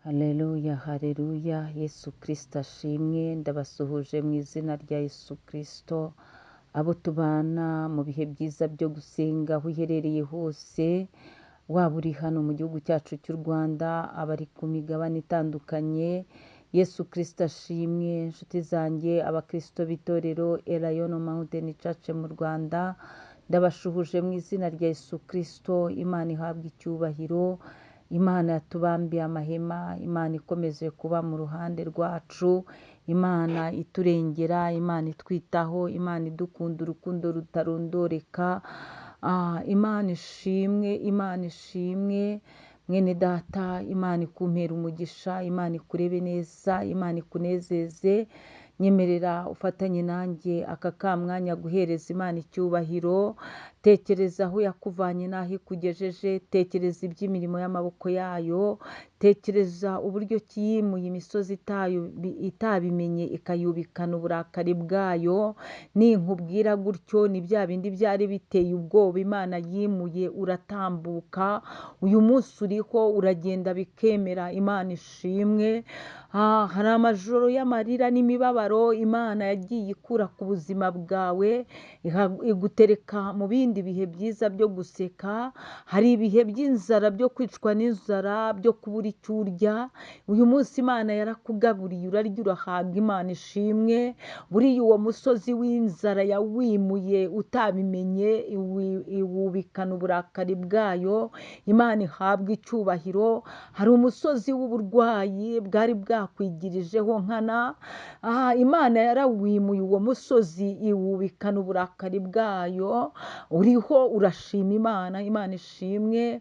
Haleluya, haleluya, Yesu Kristo ashimwe, ndabasuhuje mu izina rya Yesu Kristo, abo tubana mu bihe byiza byo gusenga aho uherereye hose, waba uri hano mu gihugu cyacu cy'u Rwanda, abari ku migabane itandukanye, Yesu Kristo ashimwe, inshuti zanjye, abakristo b'itorero Elayono Mountain Church mu Rwanda, ndabashuhuje mu izina rya Yesu Kristo, Imana ihabwe icyubahiro, Imana yatubambiye amahema, Imana ikomeje kuba mu ruhande rwacu, Imana iturengera, Imana itwitaho, Imana idukunda urukundo rutarondoreka, Imana ishimwe, Imana ishimwe, mwene data, Imana ikumpera umugisha, Imana ikurebe neza, Imana ikunezeze, nyemerera ufatanye nanjye aka kamwanya guhereza Imana icyubahiro, tekereza aho yakuvanye n'aho ikugejeje, tekereza iby'imirimo y'amaboko yayo, tekereza uburyo ki yimuye imisozi itabimenye ikayubikana uburakari bwayo, ninkubwira gutyo ni bya bindi byari biteye ubwoba Imana yimuye uratambuka, uyu munsi uriho uragenda bikemera, Imana ishimwe, hari amajoro y'amarira n'imibabaro Imana yagiye ikura ku buzima bwawe, igutereka mu bindi bihe byiza byo guseka, hari ibihe by'inzara byo kwicwa n'inzara, byo kubura icyo urya, uyu munsi Imana yarakugaburiye urarya urahaga, Imana ishimwe, buriya uwo musozi w'inzara yawimuye utabimenye, iwubikana uburakari bwayo, Imana ihabwe icyubahiro, hari umusozi w'uburwayi bwari bwakwigirijeho nkana, Imana yarawimuye uwo musozi iwubikana uburakari bwayo, uriho urashima Imana, Imana ishimwe,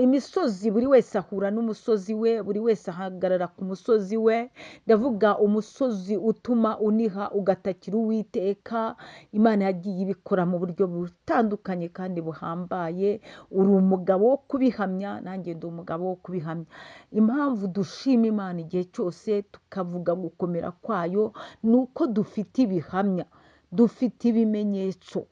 imisozi buri wese ahura n'umusozi we, buri wese ahagarara ku musozi we, ndavuga umusozi utuma uniha ugatakira Uwiteka, Imana yagiye ibikora mu buryo butandukanye kandi buhambaye, uri umugabo wo kubihamya, nanjye ndi umugabo wo kubihamya, impamvu dushima Imana igihe cyose tukavuga gukomera kwayo, ni uko dufite ibihamya, dufite ibimenyetso,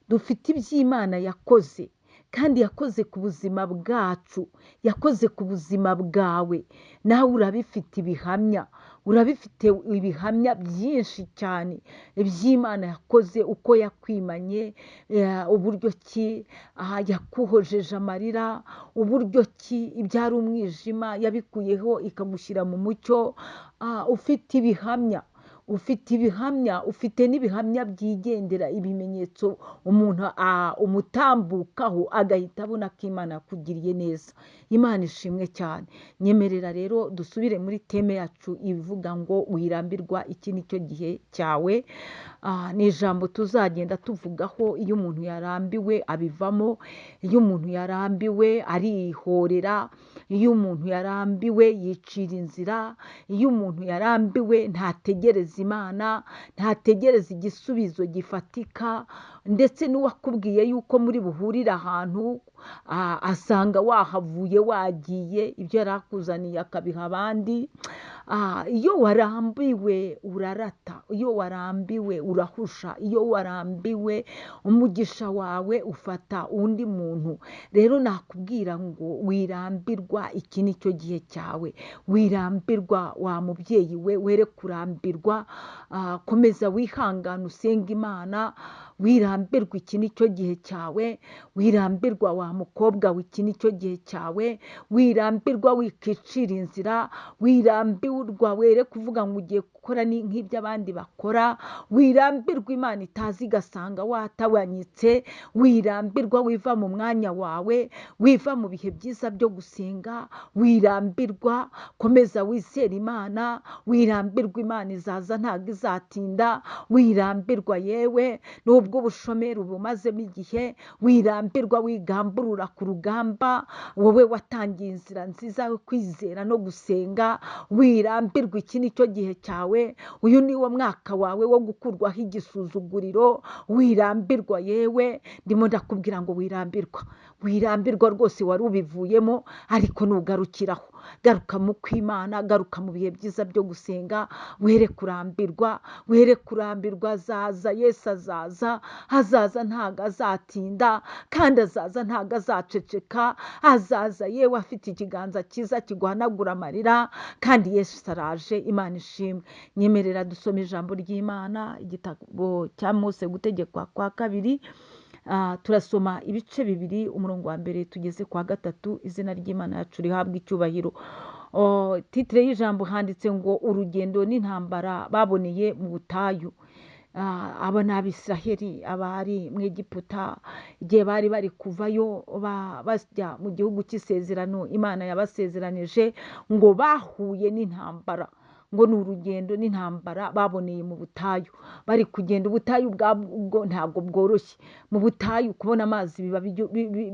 dufite iby'Imana yakoze, kandi yakoze ku buzima bwacu, yakoze ku buzima bwawe, nawe urabifite ibihamya, urabifite ibihamya byinshi cyane iby'Imana yakoze, uko yakwimanye, uburyo ki yakuhojeje amarira, uburyo ki ibyari umwijima yabikuyeho ikagushyira mu mucyo, ufite ibihamya, ufite ibihamya, ufite n'ibihamya byigendera, ibimenyetso umuntu umutambukaho agahita abona ko Imana yakugiriye neza, Imana ishimwe cyane, nyemerera rero dusubire muri teme yacu ivuga ngo wirambirwa, iki ni cyo gihe cyawe, ni ijambo tuzagenda tuvugaho, iyo umuntu yarambiwe abivamo, iyo umuntu yarambiwe arihorera, iyo umuntu yarambiwe yicira inzira, iyo umuntu yarambiwe ntategereza Imana, ntategereza igisubizo gifatika, ndetse n'uwakubwiye yuko muri buhurire ahantu asanga wahavuye wagiye, ibyo yari akuzaniye akabiha abandi, iyo warambiwe urarata, iyo warambiwe urahusha, iyo warambiwe umugisha wawe ufata undi muntu, rero nakubwira ngo wirambirwa, iki ni cyo gihe cyawe, wirambirwa wa mubyeyi we, were kurambirwa, komeza wihangane usenga Imana, wirambirwa, iki ni cyo gihe cyawe, wirambirwa wa mukobwa we, iki ni cyo gihe cyawe, wirambirwa wikicira inzira, wirambirwa were kuvuga ngo ugiye gukora nk'ibyo abandi bakora, wirambirwa Imana itazi igasanga watawanyitse, wirambirwa wiva mu mwanya wawe, wiva mu bihe byiza byo gusenga, wirambirwa, komeza wizere Imana, wirambirwa Imana izaza ntabwo izatinda, wirambirwa yewe nubwo ubushomeri bumazemo igihe, wirambirwa wigamburura ku rugamba, wowe watangiye inzira nziza yo kwizera no gusenga, wirambirwa, iki ni cyo gihe cyawe, uyu ni wo mwaka wawe wo gukurwaho igisuzuguriro, wirambirwa yewe, ndimo ndakubwira ngo wirambirwa, wirambirwa rwose wari ubivuyemo, ariko nugarukiraho, garuka mu kwimana, garuka mu bihe byiza byo gusenga, were kurambirwa, azaza, Yesu azaza, azaza ntago azatinda, kandi azaza ntago azaceceka, azaza yewe afite ikiganza cyiza kiguhanagura amarira, kandi Yesu araje. Imana ishimwe. Nyemerera dusome ijambo ry'Imana, igitabo cya Mose gutegekwa kwa kabiri. Turasoma ibice bibiri, umurongo wa mbere tugeze kwa gatatu. Izina ry'Imana yacu rihabwa icyubahiro. Titire y'ijambo handitse ngo urugendo n'intambara baboneye mu butayu. Aba ni Abisiraheli, abari mu Egiputa igihe bari bari kuvayo bajya mu gihugu cy'isezerano Imana yabasezeranije, ngo bahuye n'intambara, ngo ni urugendo n'intambara baboneye mu butayu. Bari kugenda, ubutayu bwabwo ntabwo bworoshye. Mu butayu kubona amazi biba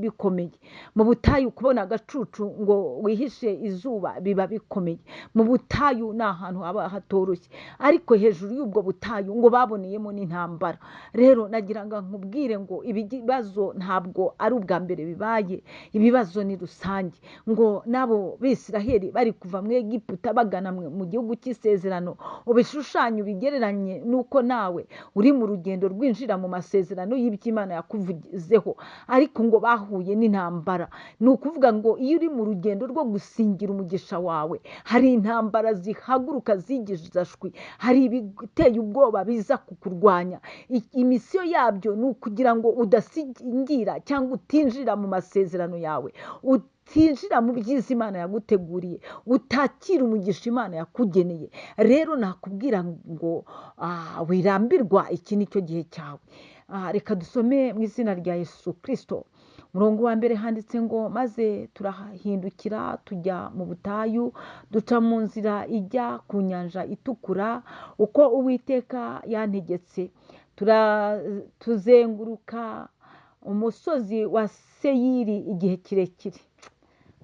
bikomeye. Mu butayu kubona agacucu ngo wihishe izuba biba bikomeye. Mu butayu ni ahantu haba hatoroshye, ariko hejuru y'ubwo butayu ngo baboneyemo n'intambara. Rero nagira ngo nkubwire ngo ibibazo ntabwo ari ubwa mbere bibaye, ibibazo ni rusange. Ngo nabo Bisiraheli bari kuva mu Egiputa bagana mu gihugu cy'isezerano, ubishushanye ubigereranye nuko nawe uri mu rugendo rwinjira mu masezerano y'Imana yakuvuzeho, ariko ngo bahuye n'intambara. Ni ukuvuga ngo iyo uri mu rugendo rwo gusingira umugisha wawe, hari intambara zihaguruka zigizashwi, hari ibiteye ubwoba biza kukurwanya. Imisiyo yabyo ni ukugira ngo udasingira cyangwa utinjira mu masezerano yawe, utinjira mu byiza Imana yaguteguriye, utakira umugisha Imana yakugeneye. Rero nakubwira ngo wirambirwa, iki ni cyo gihe cyawe. Reka dusome mu izina rya Yesu Kristo. Umurongo wa mbere handitse ngo maze turahindukira tujya mu butayu, duca mu nzira ijya ku nyanja itukura, uko Uwiteka yantegetse. Tuzenguruka umusozi wa Seyiri igihe kirekire.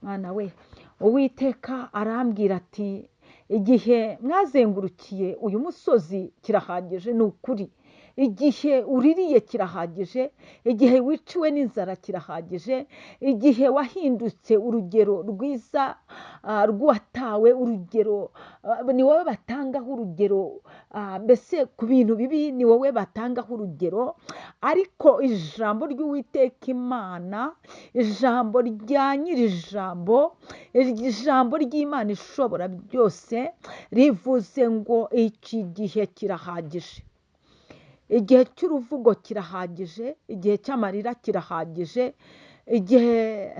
Mwana we, Uwiteka arambwira ati igihe mwazengurukiye uyu musozi kirahagije. Ni ukuri, igihe uririye kirahagije, igihe wiciwe n'inzara kirahagije, igihe wahindutse urugero rwiza rw'uwatawe, urugero ni wowe batangaho urugero, mbese ku bintu bibi ni wowe batangaho urugero. Ariko ijambo ry'Uwiteka Imana, ijambo rya nyir'ijambo, ijambo ry'Imana ishobora byose rivuze ngo iki gihe kirahagije. Igihe cy'uruvugo kirahagije, igihe cy'amarira kirahagije, igihe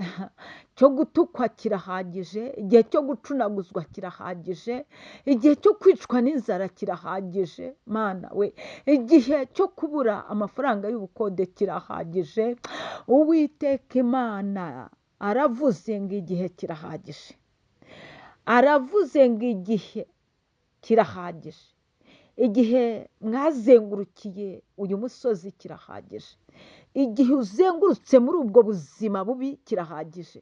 cyo gutukwa kirahagije, igihe cyo gucunaguzwa kirahagije, igihe cyo kwicwa n'inzara kirahagije. Mana we, igihe cyo kubura amafaranga y'ubukode kirahagije. Uwiteka Imana aravuze ngo igihe kirahagije, aravuze ngo igihe kirahagije. Igihe mwazengurukiye uyu musozi kirahagije, igihe uzengurutse muri ubwo buzima bubi kirahagije,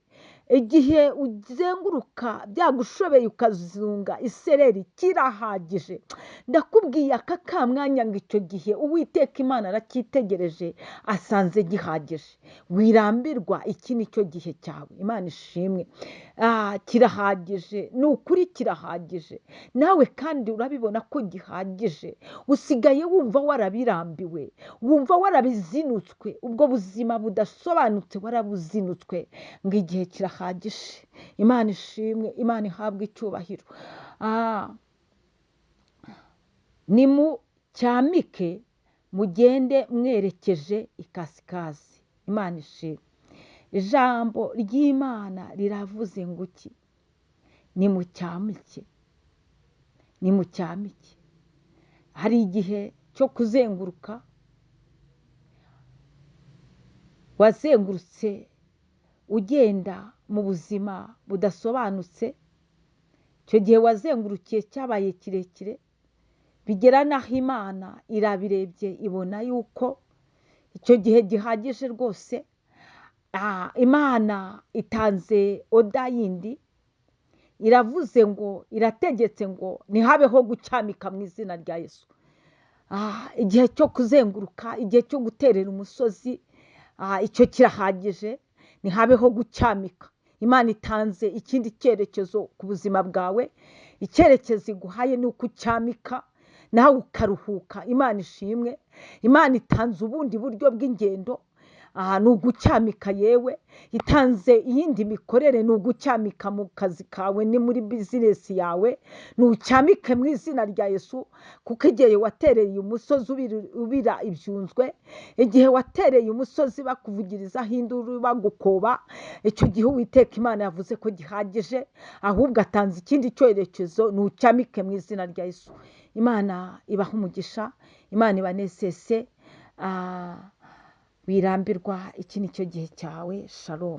igihe uzenguruka byagushobeye ukazunga isereri kirahagije. Ndakubwiye aka kamwanya ngo icyo gihe Uwiteka Imana aracyitegereje, asanze gihagije. Wirambirwa, iki ni cyo gihe cyawe. Imana ishimwe. Kirahagije, ni ukuri kirahagije. Nawe kandi urabibona ko gihagije. Usigaye wumva warabirambiwe, wumva warabizinutswe, ubwo buzima budasobanutse warabuzinutswe. Ngo igihe kirahagije. Imana ishimwe, Imana ihabwa icyubahiro. Nimucyamike mugende mwerekeje ikasikazi. Imana ishimwe. Ijambo ry'Imana riravuze ngo iki? Nimucyamike, nimucyamike. Hari igihe cyo kuzenguruka, wazengurutse ugenda mu buzima budasobanutse, icyo gihe wazengurukiye cyabaye kirekire, bigera naho Imana irabirebye ibona yuko icyo gihe gihagije rwose. Imana itanze oda yindi, iravuze ngo, irategetse ngo ntihabeho gucyamika mu izina rya Yesu. Igihe cyo kuzenguruka, igihe cyo guterera umusozi, icyo kirahagije. Ntihabeho gucyamika. Imana itanze ikindi cyerekezo ku buzima bwawe, icyerekezo iguhaye ni uko ucyamika nawe ukaruhuka. Imana ishimwe. Imana itanze ubundi buryo bw'ingendo, ni ugucyamika. Yewe itanze iyindi mikorere, ni ugucyamika mu kazi kawe, ni muri bizinesi yawe, nucyamike mu izina rya Yesu. Kuko igihe watereye umusozi ubira ibyunzwe, igihe watereye umusozi bakuvugirizaho induru bagukoba, icyo gihe Uwiteka Imana yavuze ko gihagije, ahubwo atanze ikindi cyerekezo, nucyamike mu izina rya Yesu. Imana ibaha umugisha, Imana ibanesese, wirambirwa. Iki ni cyo gihe cyawe. Shalom.